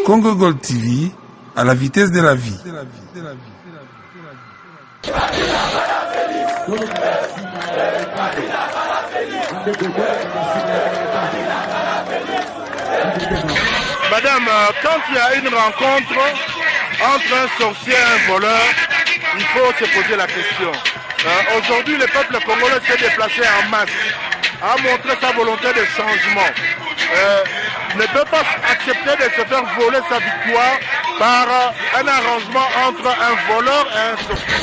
Congo Gold TV, à la vitesse de la vie. Madame, quand il y a une rencontre entre un sorcier et un voleur, il faut se poser la question. Aujourd'hui, le peuple congolais s'est déplacé en masse, a montré sa volonté de changement. Ne peut pas accepter de se faire voler sa victoire par un arrangement entre un voleur et un sorcier.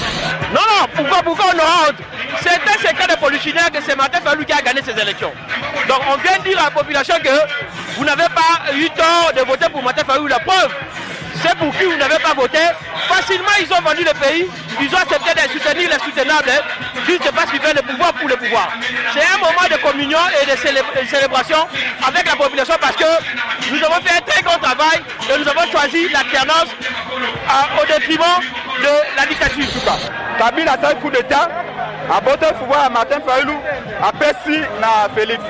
Non, pourquoi on honte? C'est un secret de polichinelle que c'est Martin Fayulu qui a gagné ces élections. Donc on vient dire à la population que vous n'avez pas eu tort de voter pour Martin Fayulu. La preuve, c'est pour qui vous n'avez pas voté. Facilement, ils ont vendu le pays, ils ont accepté de soutenir les soutenables, juste pas suivre le pouvoir pour le pouvoir. C'est un moment de communion et de célébration avec la population parce que nous avons fait un très grand travail et nous avons choisi l'alternance au détriment de la dictature. Kabila a fait un coup d'état, a voté le pouvoir à Martin Fayulu, a perçu na Félix.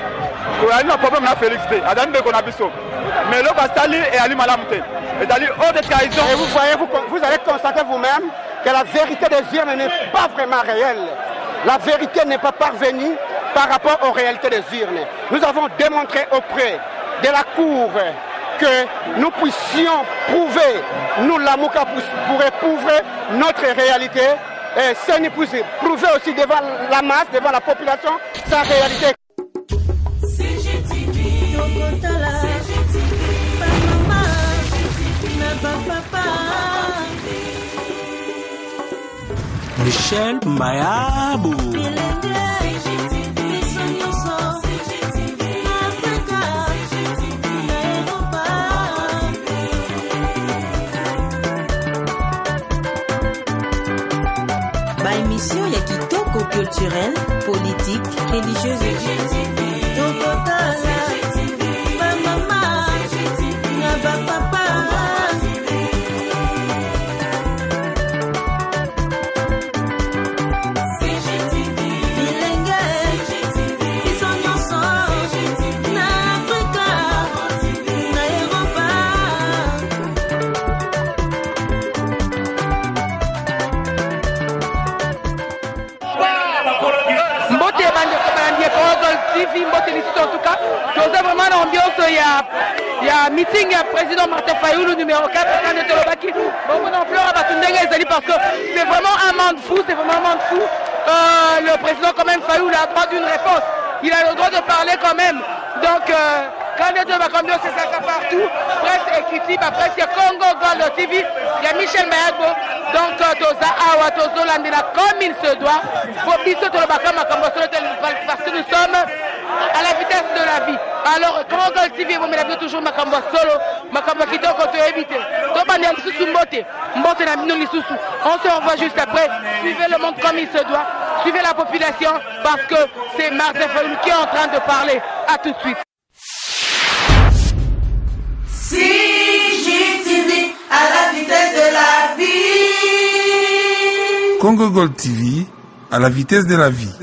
Il y a un problème na Félix, il y a un problème. Mais le Bastali est allé mal à monter. Et d'aller hors de trahison. Et vous voyez, vous allez constater vous-même que la vérité des urnes n'est pas vraiment réelle. La vérité n'est pas parvenue par rapport aux réalités des urnes. Nous avons démontré auprès de la Cour que nous puissions prouver, nous la Mouka pourrait prouver notre réalité et c'est nous prouver aussi devant la masse, devant la population, sa réalité. Michel Mayabou. Ba émission ya kitoko culturel, politique, religieuse et en tout cas, nous avons vraiment l'ambiance, il y a meeting, il y a président Martin Fayulu numéro 4, beaucoup d'ampleur parce que c'est vraiment un monde fou, le président quand même Fayulu a le droit d'une réponse, il a le droit de parler quand même, donc quand les deux ambiance c'est ça partout, presse écritive, après il y a Congo Gold TV, il y a Michel Mayabo, donc Toza Awa, Tozo Landela comme il se doit, pour parce que nous sommes à la vitesse de la vie. Alors, Congo Gold TV, vous m'avez toujours Makambo solo, Makambo qui doit éviter. On se revoit juste après. Suivez le monde comme il se doit. Suivez la population parce que c'est Martin Fayulu qui est en train de parler. À tout de suite. CGTV à la vitesse de la vie. Congo Gold TV, à la vitesse de la vie.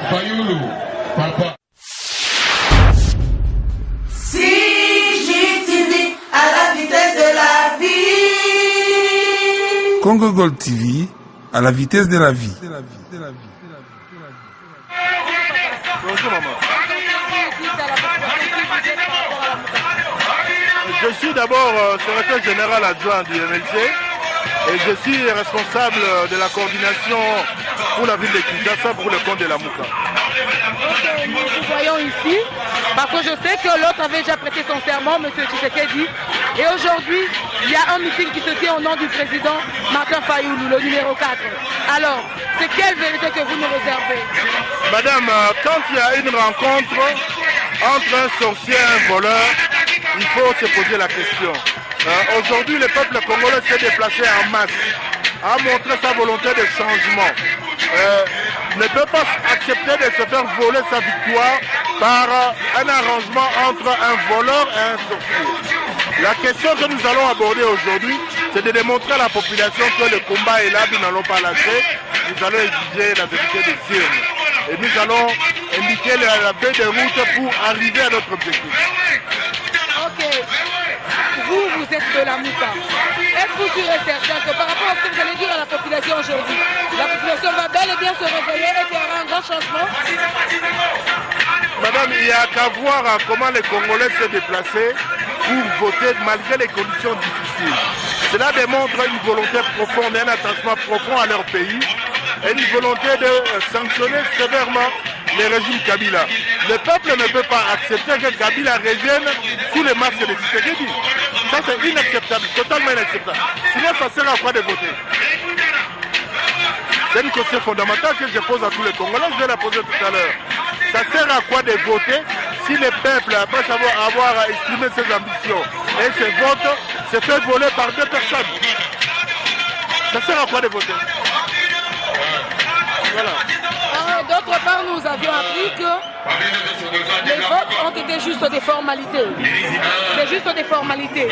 Fayulu, papa. CGTV à la vitesse de la vie. Congo Gold TV à la vitesse de la vie. Bonjour maman. Je suis d'abord secrétaire général adjoint du MLC et je suis responsable de la coordination pour la ville de Kinshasa pour le compte de la Mouka. Nous voyons ici, parce que je sais que l'autre avait déjà prêté son serment, M. Tshisekedi, et aujourd'hui, il y a un meeting qui se tient au nom du président Martin Fayoulou, le numéro 4. Alors, c'est quelle vérité que vous nous réservez? Madame, quand il y a une rencontre entre un sorcier et un voleur, il faut se poser la question. Aujourd'hui, le peuple congolais s'est déplacé en masse, a montré sa volonté de changement. Ne peut pas accepter de se faire voler sa victoire par un arrangement entre un voleur et un sorcier. La question que nous allons aborder aujourd'hui, c'est de démontrer à la population que le combat est là, nous n'allons pas lâcher. Nous allons exiger la vérité des urnes. Et nous allons indiquer la feuille de route pour arriver à notre objectif. Ok. Vous êtes de la Mouka. Êtes-vous sûr et certain que par rapport à ce que vous allez dire à la population aujourd'hui, la population va bel et bien se réveiller et qu'il y aura un grand changement? Madame, il n'y a qu'à voir comment les Congolais se déplacer pour voter malgré les conditions difficiles. Cela démontre une volonté profonde, un attachement profond à leur pays et une volonté de sanctionner sévèrement les régimes Kabila. Le peuple ne peut pas accepter que Kabila revienne sous les masques de Tshisekedi. Ça c'est inacceptable, totalement inacceptable. Sinon ça sert à quoi de voter? C'est une question fondamentale que je pose à tous les Congolais, je vais la poser tout à l'heure. Ça sert à quoi de voter si le peuple, après avoir exprimé ses ambitions et ses votes, se fait voler par deux personnes? Ça sert à quoi de voter? Voilà. D'autre part, nous avions appris que les votes ont été juste des formalités. C'est juste des formalités.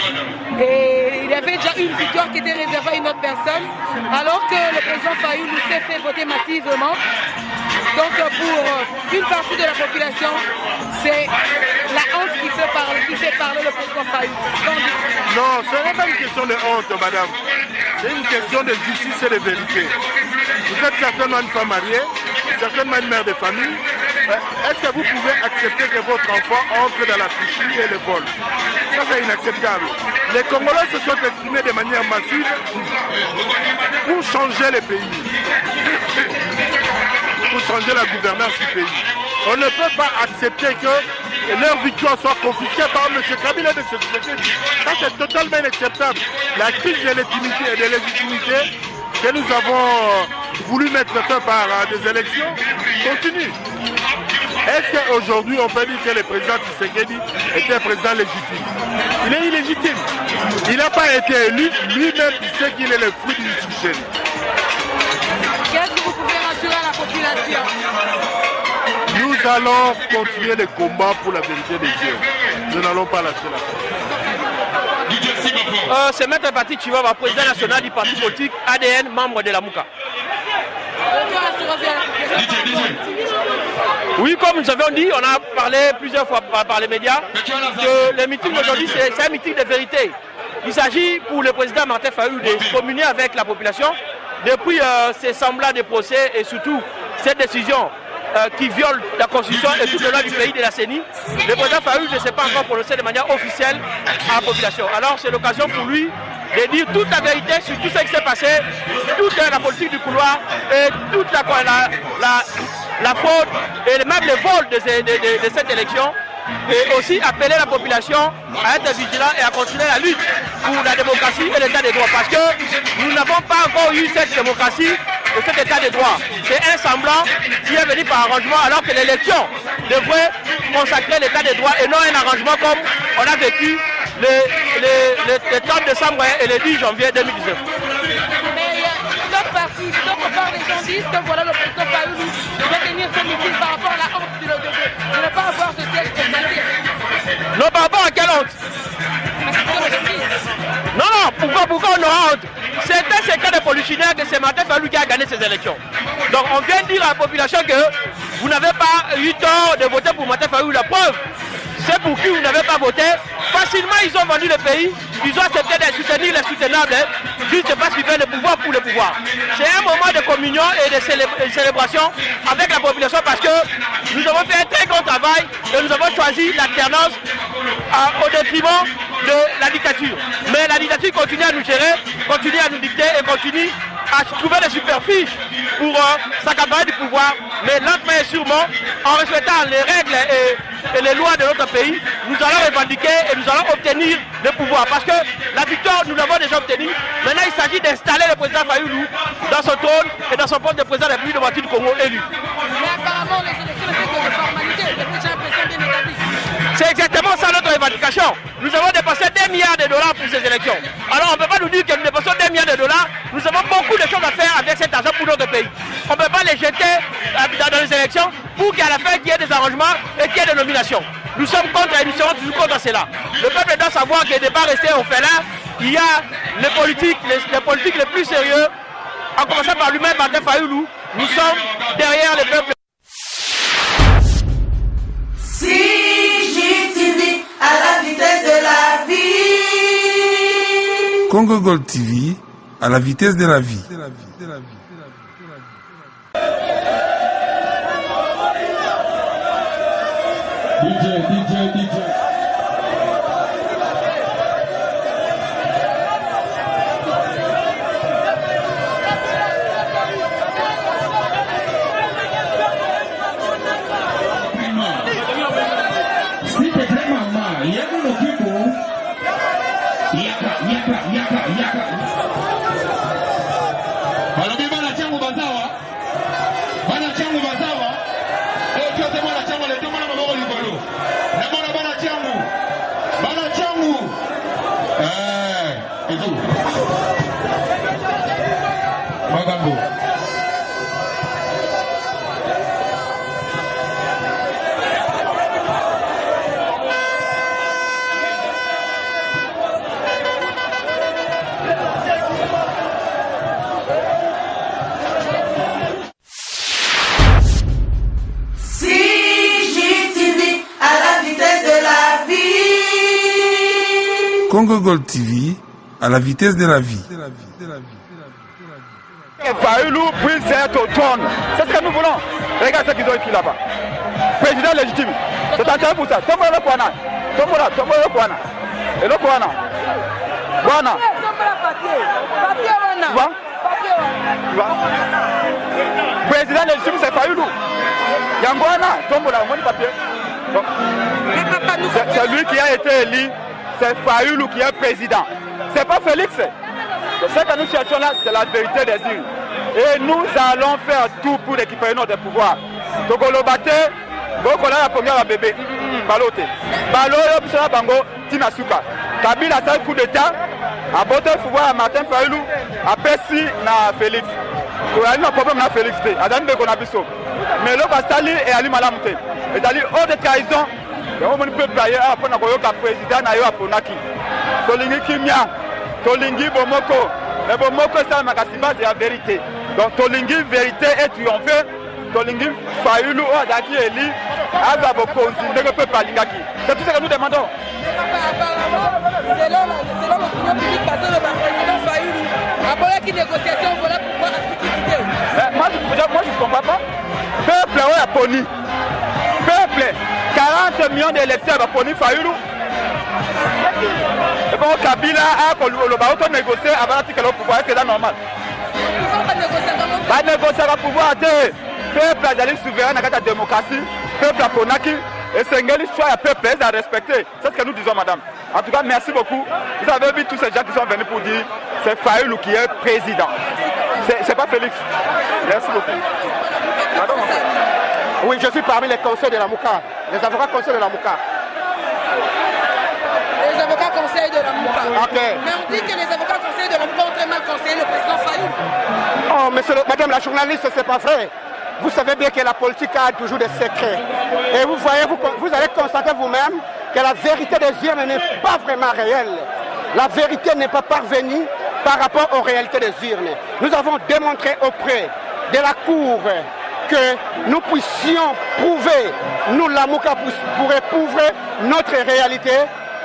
Et il y avait déjà une victoire qui était réservée à une autre personne, alors que le président Fayoulou s'est fait voter massivement. Donc pour une partie de la population, c'est la honte qui fait parler le président Fayoulou. Non, ce n'est pas une question de honte, madame. C'est une question de justice et de vérité. Vous êtes certainement une femme mariée, certainement une mère de famille. Est-ce que vous pouvez accepter que votre enfant entre dans la tricherie et le vol? Ça, c'est inacceptable. Les Congolais se sont exprimés de manière massive pour changer le pays, pour changer la gouvernance du pays. On ne peut pas accepter que leur victoire soit confisquée par M. Kabila de ce Tshisekedi. Ça, c'est totalement inacceptable. La crise de légitimité que nous avons voulu mettre fin par des élections continue. Est-ce qu'aujourd'hui on peut dire que le président Tshisekedi était un président légitime? Il est illégitime. Il n'a pas été élu, lui-même il sait qu'il est le fruit du Tshisekedi. Qu'est-ce que vous pouvez rassurer à la population? Nous allons continuer le combat pour la vérité des yeux. Nous n'allons pas lâcher la cause. C'est Maître Patrick Chihuahua, président national du parti politique ADN, membre de la Mouka. Oui, comme nous avons dit, on a parlé plusieurs fois par les médias que le meeting d'aujourd'hui, c'est un meeting de vérité. Il s'agit pour le président Martin Fayoulou de communier avec la population depuis ces semblants de procès et surtout cette décision qui viole la constitution et toute la loi du pays de la CENI. Le président Fayoulou ne s'est pas encore prononcé de manière officielle à la population. Alors c'est l'occasion pour lui de dire toute la vérité sur tout ce qui s'est passé, toute la politique du couloir et toute la fraude et même le vol de cette élection. Et aussi appeler la population à être vigilant et à continuer la lutte pour la démocratie et l'état des droits. Parce que nous n'avons pas encore eu cette démocratie et cet état des droits. C'est un semblant qui est venu par arrangement alors que l'élection devrait consacrer l'état des droits et non un arrangement comme on a vécu le 30 décembre et le 10 janvier 2019. D'autre part, les gens disent que voilà, le président Fayoulou doit tenir son meeting par rapport à la honte de ne pas avoir ce siège présidentiel. Non, par rapport à quelle honte? Non, pourquoi on aura honte? C'était ce cas de polichinelle que c'est Martin Fayoulou qui a gagné ces élections. Donc on vient dire à la population que vous n'avez pas eu tort de voter pour Martin Fayoulou. La preuve, c'est pour qui vous n'avez pas voté. Facilement, ils ont vendu le pays. Ils ont accepté de soutenir les soutenables. Juste parce qu'ils veulent le pouvoir pour le pouvoir. C'est un moment de communion et de célébration avec la population parce que nous avons fait un très grand travail et nous avons choisi l'alternance au détriment de la dictature. Mais la dictature continue à nous gérer, continue à nous dicter et continue à trouver des superficies pour s'accaparer du pouvoir. Mais lentement et sûrement, en respectant les règles et les lois de notre pays, nous allons revendiquer et nous allons obtenir le pouvoir. Parce que la victoire, nous l'avons déjà obtenue. Maintenant, il s'agit d'installer le président Fayoulou dans son trône et dans son poste de président de la République démocratique du Congo élu. Mais apparemment, les élections ne sont que des formalités. C'est déjà un président bien établi. C'est exactement ça notre revendication. Nous avons dépassé 2 milliards de dollars pour ces élections. Alors on ne peut pas nous dire que nous dépassons 2 milliards de dollars. Nous avons beaucoup de choses à faire avec cet argent pour notre pays. On ne peut pas les jeter dans les élections pour qu'à la fin qu'il y ait des arrangements et qu'il y ait des nominations. Nous sommes contre et nous serons toujours contre cela. Le peuple doit savoir qu'il n'est pas resté au fait là. Il y a les politiques les plus sérieux, en commençant par lui-même, Martin Fayoulou. Nous sommes derrière le peuple. CGTV à la vitesse de la vie. Congo Gold TV à la vitesse de la vie. DJ. Congo Gold TV à la vitesse de la vie. Fayoulou puisse être au trône. C'est ce que nous voulons. Regarde ce qu'ils ont écrit là-bas. Président légitime. C'est intérêt pour ça. Tombola le Kwana. Et le Kwana. Kwana. Tu vois? Président légitime, c'est Fayoulou. Yangwana. Tombola, on monte papier. C'est lui qui a été élu. C'est Fayoulou qui est président. C'est pas Félix. Ce que nous cherchons là, c'est la vérité des urnes. Et nous allons faire tout pour récupérer notre pouvoir. Tokolo Bate, Bokola la première bébé. Balote. Balo Yopsala Bango, Tinasuka. Kabila a fait coup d'état. A boté pouvoir à Martin Fayoulou. A Pessi na Félix. Il y a un problème na Félix. Adam de Konabiso. Mais l'autre Sali et Ali Malamute. Et c'est-à-dire hors de trahison. On peut player après le président Nayo Aponaki. Tolingi Kimia, Tolingi Bomoko. Mais Bomoko, ça c'est la vérité. Donc Tolingi, vérité est triomphée. Tolingi Fayoulou, Adaki Eli, Azaboko, Palingaki. C'est tout ce que nous demandons. Selon l'opinion publique, parce que le président Fayoulou, après la négociation, voilà pourquoi la sécurité. Moi, je ne comprends pas. Peuple, ouais, Pony. Peuple. 40 millions d'électeurs à Pony Fayoulou. Et bon, Kabila a négocié avant l'article au pouvoir, est-ce que c'est normal? Pas négocier le pouvoir de peuple à la souveraine à la démocratie, peuple à Konaki, et c'est un choix à peuple à respecter. C'est ce que nous disons, madame. En tout cas, merci beaucoup. Vous avez vu tous ces gens qui sont venus pour dire c'est Fayoulou qui est président. C'est pas Félix. Merci beaucoup. Madame. Oui, je suis parmi les conseils de la Mouka, les avocats conseils de la Mouka. Les avocats conseils de la Mouka. Ok. Mais on dit que les avocats conseils de la Mouka ont très mal conseillé le président Fayoulou. Oh, madame la journaliste, c'est pas vrai. Vous savez bien que la politique a toujours des secrets. Et vous voyez, vous allez constater vous-même que la vérité des urnes n'est pas vraiment réelle. La vérité n'est pas parvenue par rapport aux réalités des urnes. Nous avons démontré auprès de la Cour que nous puissions prouver, nous la Mouka pourrait prouver notre réalité.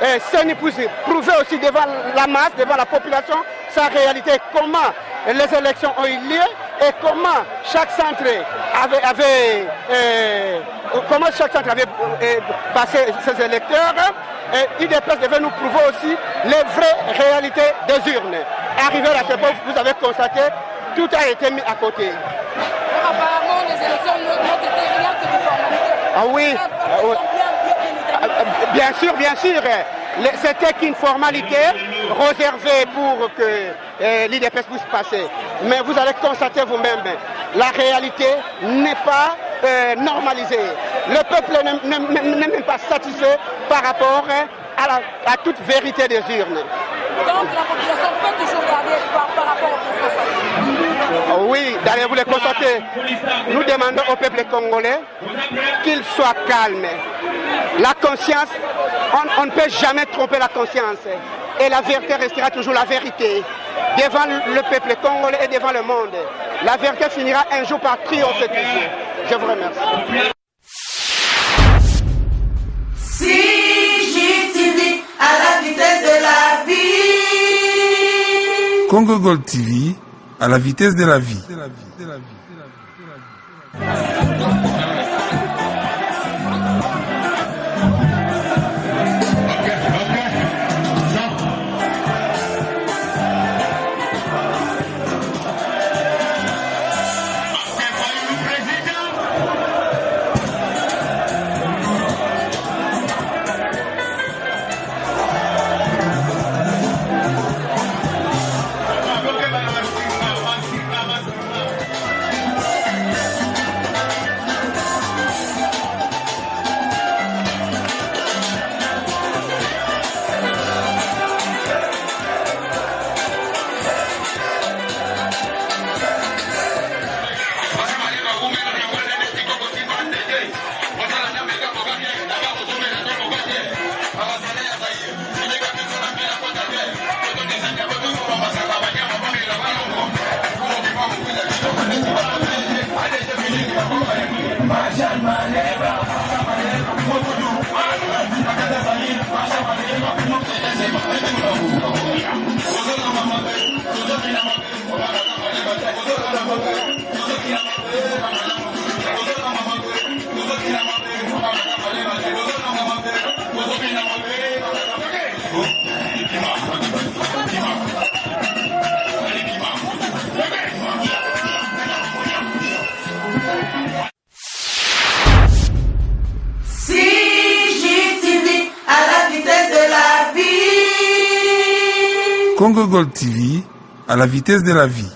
Et ça nous puisse prouver aussi devant la masse, devant la population, sa réalité, comment les élections ont eu lieu et comment chaque centre avait passé ses électeurs. Et IDPS devait nous prouver aussi les vraies réalités des urnes. Arrivé à ce point, vous avez constaté, tout a été mis à côté. Apparemment, les élections n'ont été rien que des formalités. Ah oui. Bien sûr. C'était qu'une formalité réservée pour que l'IDPS puisse passer. Mais vous allez constater vous-même, la réalité n'est pas normalisée. Le peuple n'est même pas satisfait par rapport à toute vérité des urnes. Donc la population peut toujours garder espoir par rapport au président. Oui, d'ailleurs vous le constatez. Nous demandons au peuple congolais qu'il soit calme. La conscience, on ne peut jamais tromper la conscience. Et la vérité restera toujours la vérité. Devant le peuple congolais et devant le monde. La vérité finira un jour par triompher toujours. Je vous remercie. CGTV à la vitesse de la vie. Congo Gold TV à la vitesse de la vie. CGTV à la vitesse de la vie. Congo Gold TV à la vitesse de la vie.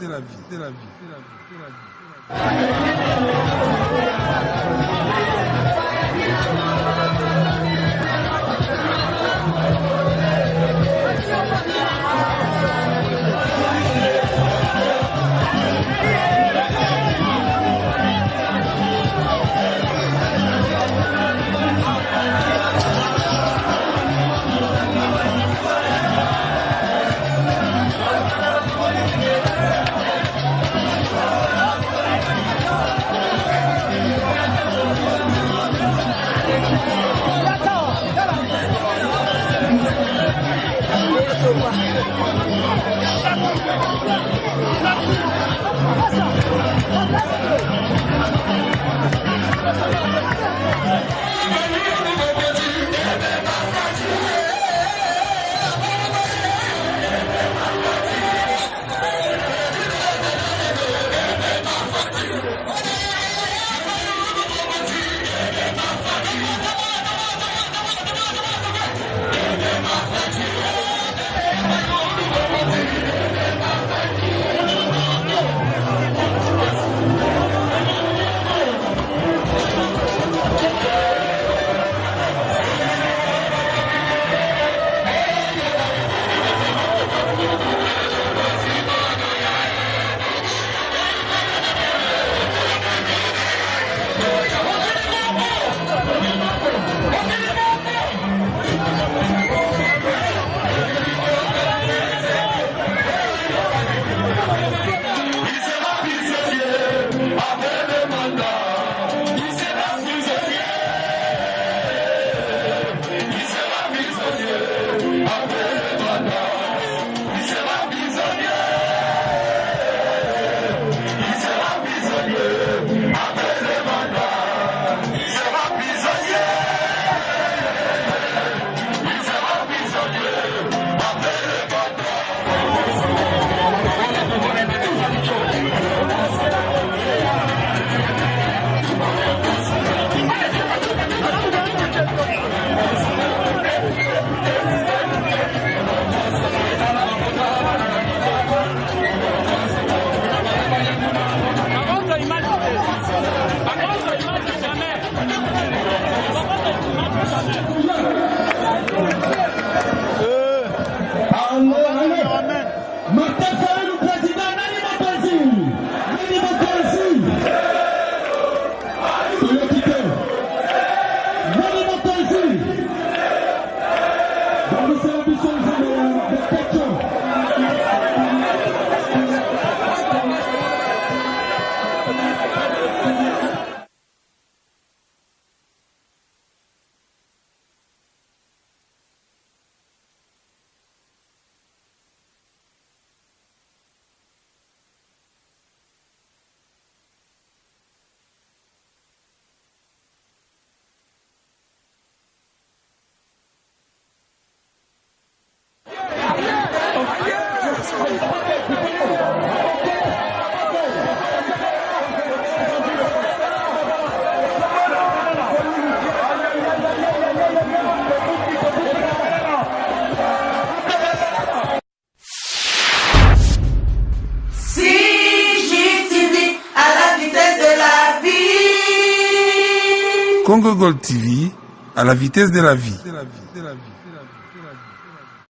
Congo Gold TV, à la vitesse de la vie.